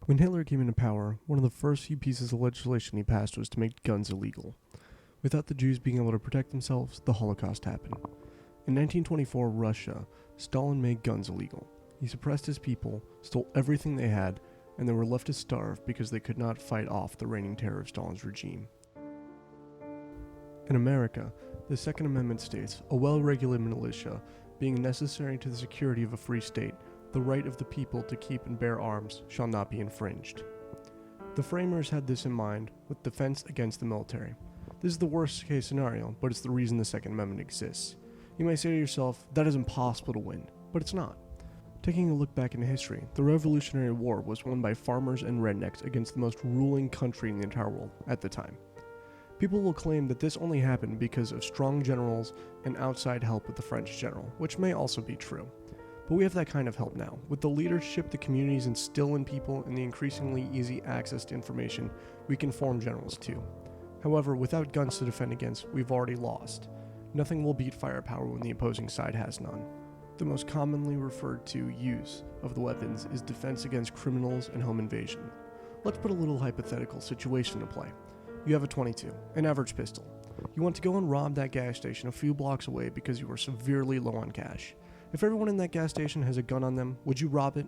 When Hitler came into power, one of the first few pieces of legislation he passed was to make guns illegal. Without the Jews being able to protect themselves, the Holocaust happened. In 1924 Russia, Stalin made guns illegal. He suppressed his people, stole everything they had, and they were left to starve because they could not fight off the reigning terror of Stalin's regime. In America, the Second Amendment states, a well-regulated militia, being necessary to the security of a free state, the right of the people to keep and bear arms shall not be infringed. The framers had this in mind with defense against the military. This is the worst case scenario, but it's the reason the Second Amendment exists. You may say to yourself, that is impossible to win, but it's not. Taking a look back into history, the Revolutionary War was won by farmers and rednecks against the most ruling country in the entire world at the time. People will claim that this only happened because of strong generals and outside help with the French general, which may also be true. But we have that kind of help now. With the leadership the communities instill in people and the increasingly easy access to information, we can form generals too. However, without guns to defend against, we've already lost. Nothing will beat firepower when the opposing side has none. The most commonly referred to use of the weapons is defense against criminals and home invasion. Let's put a little hypothetical situation to play. You have a .22, an average pistol. You want to go and rob that gas station a few blocks away because you are severely low on cash. If everyone in that gas station has a gun on them, would you rob it?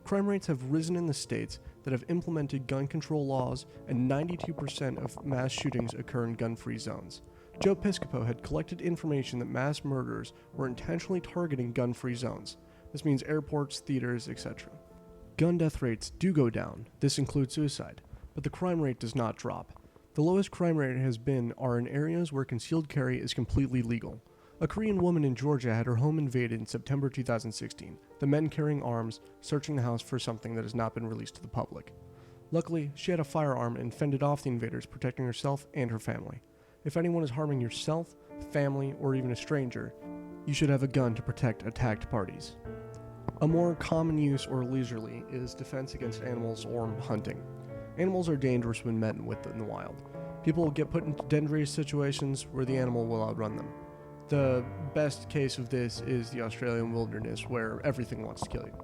Crime rates have risen in the states that have implemented gun control laws, and 92% of mass shootings occur in gun-free zones. Joe Piscopo had collected information that mass murderers were intentionally targeting gun-free zones. This means airports, theaters, etc. Gun death rates do go down, this includes suicide, but the crime rate does not drop. The lowest crime rate has been are in areas where concealed carry is completely legal. A Korean woman in Georgia had her home invaded in September 2016, the men carrying arms, searching the house for something that has not been released to the public. Luckily, she had a firearm and fended off the invaders, protecting herself and her family. If anyone is harming yourself, family, or even a stranger, you should have a gun to protect attacked parties. A more common use or leisurely is defense against animals or hunting. Animals are dangerous when met with in the wild. People will get put into dangerous situations where the animal will outrun them. The best case of this is the Australian wilderness, where everything wants to kill you.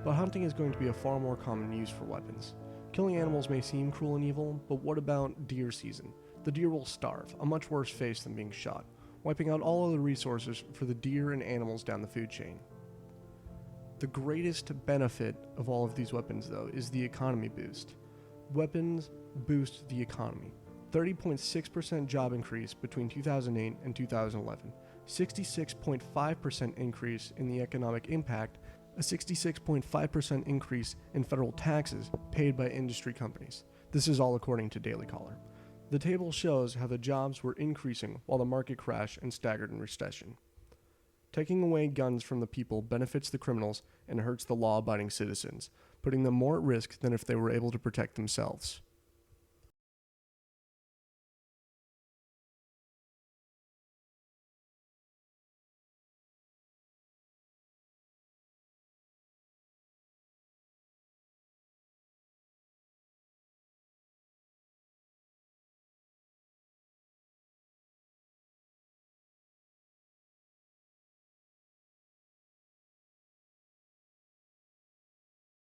But hunting is going to be a far more common use for weapons. Killing animals may seem cruel and evil, but what about deer season? The deer will starve, a much worse fate than being shot, wiping out all other resources for the deer and animals down the food chain. The greatest benefit of all of these weapons, though, is the economy boost. Weapons boost the economy. 30.6% job increase between 2008 and 2011, 66.5% increase in the economic impact, a 66.5% increase in federal taxes paid by industry companies. This is all according to Daily Caller. The table shows how the jobs were increasing while the market crashed and staggered in recession. Taking away guns from the people benefits the criminals and hurts the law-abiding citizens, putting them more at risk than if they were able to protect themselves.